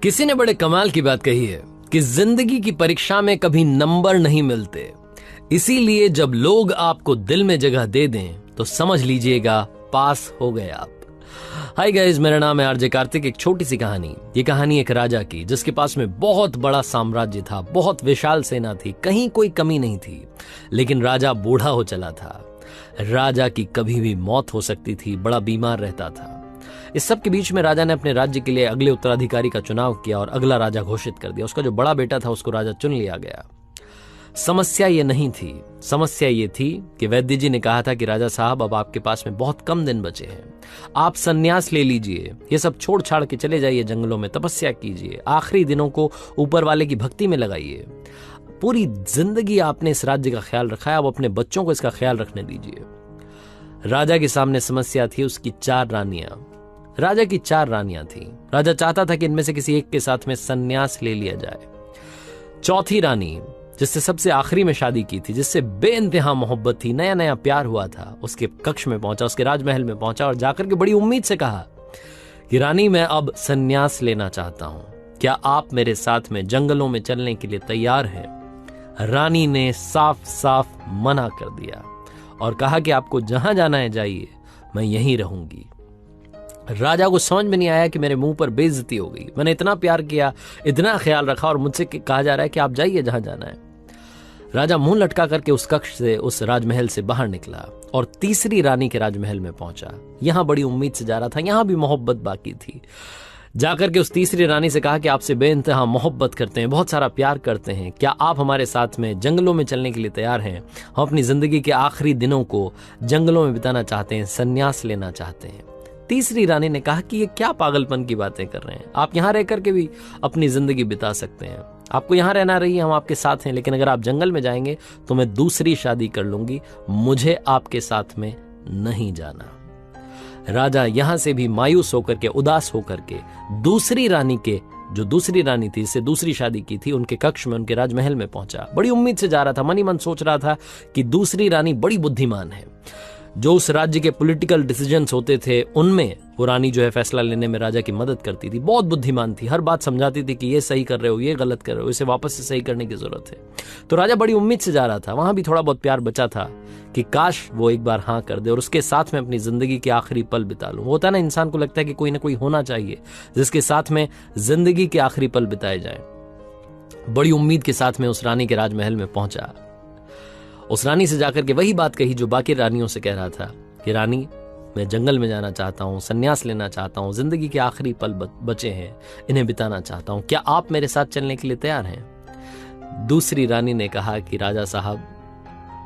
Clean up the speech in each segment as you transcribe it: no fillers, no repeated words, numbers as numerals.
किसी ने बड़े कमाल की बात कही है कि जिंदगी की परीक्षा में कभी नंबर नहीं मिलते, इसीलिए जब लोग आपको दिल में जगह दे दें तो समझ लीजिएगा पास हो गए आप। हाय गाइस, मेरा नाम है आरजे कार्तिक। एक छोटी सी कहानी। ये कहानी एक राजा की जिसके पास में बहुत बड़ा साम्राज्य था, बहुत विशाल सेना थी, कहीं कोई कमी नहीं थी। लेकिन राजा बूढ़ा हो चला था। राजा की कभी भी मौत हो सकती थी, बड़ा बीमार रहता था। इस सब के बीच में राजा ने अपने राज्य के लिए अगले उत्तराधिकारी का चुनाव किया और अगला राजा घोषित कर दिया। उसका जो बड़ा बेटा था उसको राजा चुन लिया गया। समस्या ये नहीं थी, समस्या ये थी कि वैद्य जी ने कहा था कि राजा साहब, अब आपके पास में बहुत कम दिन बचे हैं, आप संन्यास ले लीजिए, ये सब छोड़ छाड़ के चले जाइए, जंगलों में तपस्या कीजिए, आखिरी दिनों को ऊपर वाले की भक्ति में लगाइए। पूरी जिंदगी आपने इस राज्य का ख्याल रखा है, अब अपने बच्चों को इसका ख्याल रखने दीजिए। राजा के सामने समस्या थी उसकी 4 रानियां। राजा की 4 रानियां थी। राजा चाहता था कि इनमें से किसी एक के साथ में संन्यास ले लिया जाए। चौथी रानी, जिससे सबसे आखिरी में शादी की थी, जिससे बेइंतहा मोहब्बत थी, नया नया प्यार हुआ था, उसके कक्ष में पहुंचा, उसके राजमहल में पहुंचा और जाकर के बड़ी उम्मीद से कहा कि रानी, मैं अब संन्यास लेना चाहता हूं, क्या आप मेरे साथ में जंगलों में चलने के लिए तैयार हैं? रानी ने साफ साफ मना कर दिया और कहा कि आपको जहां जाना है जाइए, मैं यहीं रहूंगी। राजा को समझ में नहीं आया कि मेरे मुंह पर बेइज्जती हो गई। मैंने इतना प्यार किया, इतना ख्याल रखा और मुझसे कहा जा रहा है कि आप जाइए जहां जाना है। राजा मुंह लटका करके उस कक्ष से, उस राजमहल से बाहर निकला और तीसरी रानी के राजमहल में पहुंचा। यहां बड़ी उम्मीद से जा रहा था, यहां भी मोहब्बत बाकी थी। जाकर के उस तीसरी रानी से कहा कि आपसे बेइंतहा मोहब्बत करते हैं, बहुत सारा प्यार करते हैं, क्या आप हमारे साथ में जंगलों में चलने के लिए तैयार हैं? हम अपनी जिंदगी के आखिरी दिनों को जंगलों में बिताना चाहते हैं, संन्यास लेना चाहते हैं। तीसरी रानी ने कहा कि ये क्या पागलपन की बातें कर रहे हैं, आप यहां रह करके भी अपनी जिंदगी बिता सकते हैं, आपको यहां रहना रही, हम आपके साथ हैं, लेकिन अगर आप जंगल में जाएंगे तो मैं दूसरी शादी कर लूंगी, मुझे आपके साथ में नहीं जाना। राजा यहां से भी मायूस होकर के, उदास होकर के, दूसरी रानी के, जो दूसरी रानी थी, इससे दूसरी शादी की थी, उनके कक्ष में, उनके राजमहल में पहुंचा। बड़ी उम्मीद से जा रहा था, मन ही मन सोच रहा था कि दूसरी रानी बड़ी बुद्धिमान है। जो उस राज्य के पॉलिटिकल डिसीजंस होते थे उनमें वो रानी जो है फैसला लेने में राजा की मदद करती थी, बहुत बुद्धिमान थी, हर बात समझाती थी कि ये सही कर रहे हो, ये गलत कर रहे हो, इसे वापस से सही करने की जरूरत है। तो राजा बड़ी उम्मीद से जा रहा था। वहां भी थोड़ा बहुत प्यार बचा था कि काश वो एक बार हाँ कर दे और उसके साथ में अपनी जिंदगी के आखिरी पल बिता लूं। होता है ना, इंसान को लगता है कि कोई ना कोई होना चाहिए जिसके साथ में जिंदगी के आखिरी पल बिताए जाए। बड़ी उम्मीद के साथ में उस रानी के राजमहल में पहुंचा। उस रानी से जाकर के वही बात कही जो बाकी रानियों से कह रहा था कि रानी, मैं जंगल में जाना चाहता हूं, संन्यास लेना चाहता हूं, जिंदगी के आखिरी पल बचे हैं, इन्हें बिताना चाहता हूं, क्या आप मेरे साथ चलने के लिए तैयार हैं? दूसरी रानी ने कहा कि राजा साहब,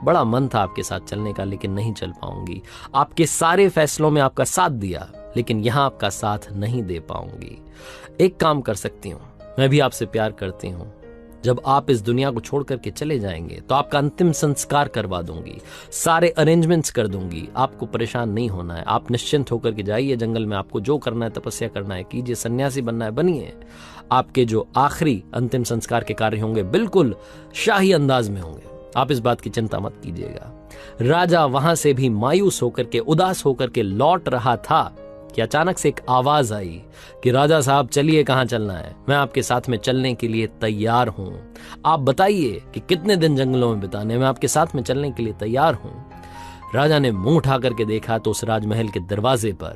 बड़ा मन था आपके साथ चलने का, लेकिन नहीं चल पाऊंगी। आपके सारे फैसलों में आपका साथ दिया, लेकिन यहां आपका साथ नहीं दे पाऊंगी। एक काम कर सकती हूं, मैं भी आपसे प्यार करती हूं, जब आप इस दुनिया को छोड़ करके चले जाएंगे तो आपका अंतिम संस्कार करवा दूंगी, सारे अरेंजमेंट्स कर दूंगी, आपको परेशान नहीं होना है, आप निश्चिंत होकर के जाइए जंगल में, आपको जो करना है, तपस्या करना है कीजिए, सन्यासी बनना है बनिए। आपके जो आखिरी अंतिम संस्कार के कार्य होंगे बिल्कुल शाही अंदाज में होंगे, आप इस बात की चिंता मत कीजिएगा। राजा वहां से भी मायूस होकर के, उदास होकर के लौट रहा था कि अचानक से एक आवाज आई कि राजा साहब, चलिए, कहां चलना है? मैं आपके साथ में चलने के लिए तैयार हूं, आप बताइए कि कितने दिन जंगलों में बिताने, मैं आपके साथ में चलने के लिए तैयार हूं। राजा ने मुंह उठा करके देखा तो उस राजमहल के दरवाजे पर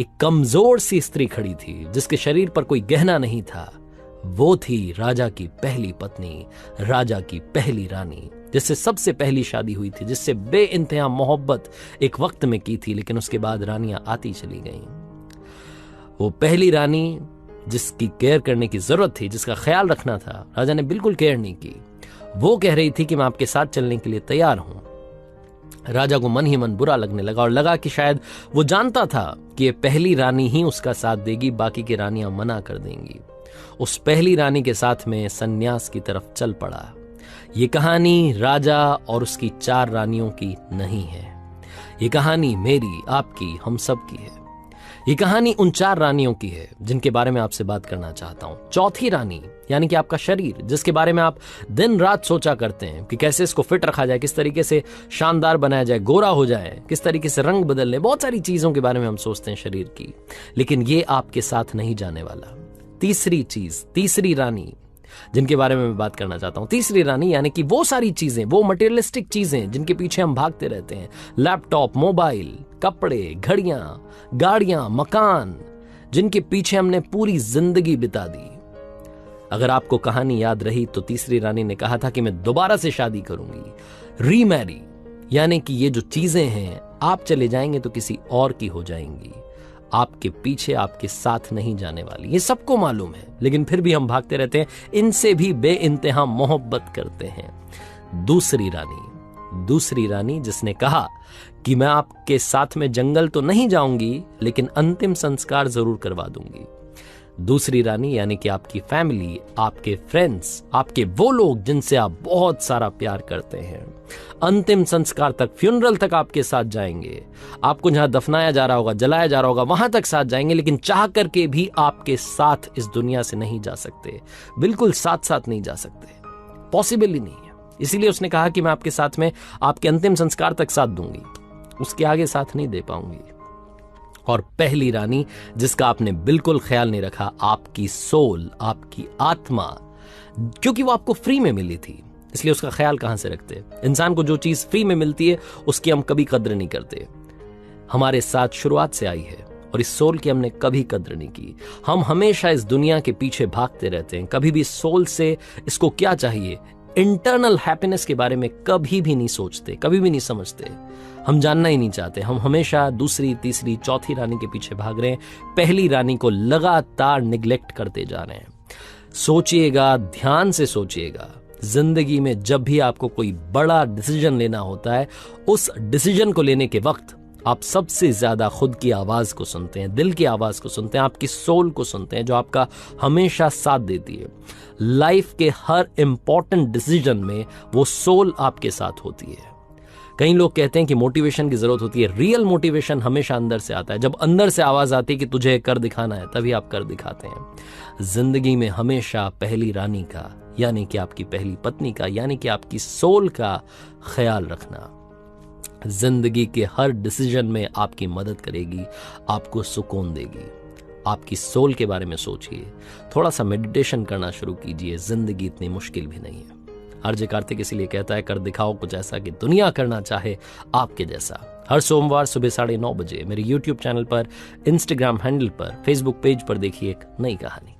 एक कमजोर सी स्त्री खड़ी थी, जिसके शरीर पर कोई गहना नहीं था। वो थी राजा की पहली पत्नी, राजा की पहली रानी, जिससे सबसे पहली शादी हुई थी, जिससे बेइंतहा मोहब्बत एक वक्त में की थी, लेकिन उसके बाद रानियां आती चली गईं। वो पहली रानी जिसकी केयर करने की जरूरत थी, जिसका ख्याल रखना था, राजा ने बिल्कुल केयर नहीं की। वो कह रही थी कि मैं आपके साथ चलने के लिए तैयार हूं। राजा को मन ही मन बुरा लगने लगा और लगा कि शायद वो जानता था कि ये पहली रानी ही उसका साथ देगी, बाकी की रानियां मना कर देंगी। उस पहली रानी के साथ में सन्यास की तरफ चल पड़ा। ये कहानी राजा और उसकी 4 रानियों की नहीं है, ये कहानी मेरी, आपकी, हम सब की है। ये कहानी उन 4 रानियों की है जिनके बारे में आपसे बात करना चाहता हूं। चौथी रानी यानी कि आपका शरीर, जिसके बारे में आप दिन रात सोचा करते हैं कि कैसे इसको फिट रखा जाए, किस तरीके से शानदार बनाया जाए, गोरा हो जाए, किस तरीके से रंग बदल ले, बहुत सारी चीजों के बारे में हम सोचते हैं शरीर की, लेकिन ये आपके साथ नहीं जाने वाला। तीसरी चीज, तीसरी रानी जिनके बारे में मैं बात करना चाहता हूं, तीसरी रानी यानी कि वो सारी चीजें, वो मटेरियलिस्टिक चीजें जिनके पीछे हम भागते रहते हैं, लैपटॉप, मोबाइल, कपड़े, घड़ियां, गाड़ियां, मकान, जिनके पीछे हमने पूरी जिंदगी बिता दी। अगर आपको कहानी याद रही तो तीसरी रानी ने कहा था कि मैं दोबारा से शादी करूंगी, रीमैरी, यानी कि ये जो चीजें हैं, आप चले जाएंगे तो किसी और की हो जाएंगी, आपके पीछे, आपके साथ नहीं जाने वाली। ये सबको मालूम है, लेकिन फिर भी हम भागते रहते हैं, इनसे भी बेइंतहा मोहब्बत करते हैं। दूसरी रानी जिसने कहा कि मैं आपके साथ में जंगल तो नहीं जाऊंगी, लेकिन अंतिम संस्कार जरूर करवा दूंगी। दूसरी रानी यानी कि आपकी फैमिली, आपके फ्रेंड्स, आपके वो लोग जिनसे आप बहुत सारा प्यार करते हैं, अंतिम संस्कार तक, फ्यूनरल तक आपके साथ जाएंगे। आपको जहां दफनाया जा रहा होगा, जलाया जा रहा होगा, वहां तक साथ जाएंगे, लेकिन चाह करके भी आपके साथ इस दुनिया से नहीं जा सकते, बिल्कुल साथ साथ नहीं जा सकते, पॉसिबल ही नहीं है। इसीलिए उसने कहा कि मैं आपके साथ में आपके अंतिम संस्कार तक साथ दूंगी, उसके आगे साथ नहीं दे पाऊंगी। और पहली रानी जिसका आपने बिल्कुल ख्याल नहीं रखा, आपकी सोल, आपकी आत्मा, क्योंकि वो आपको फ्री में मिली थी, इसलिए उसका ख्याल कहां से रखते। इंसान को जो चीज फ्री में मिलती है उसकी हम कभी कद्र नहीं करते। हमारे साथ शुरुआत से आई है और इस सोल की हमने कभी कद्र नहीं की। हम हमेशा इस दुनिया के पीछे भागते रहते हैं, कभी भी सोल से इसको क्या चाहिए, इंटरनल हैप्पीनेस के बारे में कभी भी नहीं सोचते, कभी भी नहीं समझते, हम जानना ही नहीं चाहते। हम हमेशा दूसरी, तीसरी, चौथी रानी के पीछे भाग रहे हैं, पहली रानी को लगातार निग्लेक्ट करते जा रहे हैं। सोचिएगा, ध्यान से सोचिएगा, जिंदगी में जब भी आपको कोई बड़ा डिसीजन लेना होता है, उस डिसीजन को लेने के वक्त आप सबसे ज्यादा खुद की आवाज को सुनते हैं, दिल की आवाज को सुनते हैं, आपकी सोल को सुनते हैं, जो आपका हमेशा साथ देती है। लाइफ के हर इंपॉर्टेंट डिसीजन में वो सोल आपके साथ होती है। कई लोग कहते हैं कि मोटिवेशन की जरूरत होती है, रियल मोटिवेशन हमेशा अंदर से आता है। जब अंदर से आवाज आती है कि तुझे कर दिखाना है, तभी आप कर दिखाते हैं। जिंदगी में हमेशा पहली रानी का, यानी कि आपकी पहली पत्नी का, यानी कि आपकी सोल का ख्याल रखना जिंदगी के हर डिसीजन में आपकी मदद करेगी, आपको सुकून देगी। आपकी सोल के बारे में सोचिए, थोड़ा सा मेडिटेशन करना शुरू कीजिए, जिंदगी इतनी मुश्किल भी नहीं है। आरजे कार्तिक इसीलिए कहता है, कर दिखाओ कुछ ऐसा कि दुनिया करना चाहे आपके जैसा। हर सोमवार सुबह 9:30 बजे मेरे YouTube चैनल पर, इंस्टाग्राम हैंडल पर, फेसबुक पेज पर देखिए एक नई कहानी।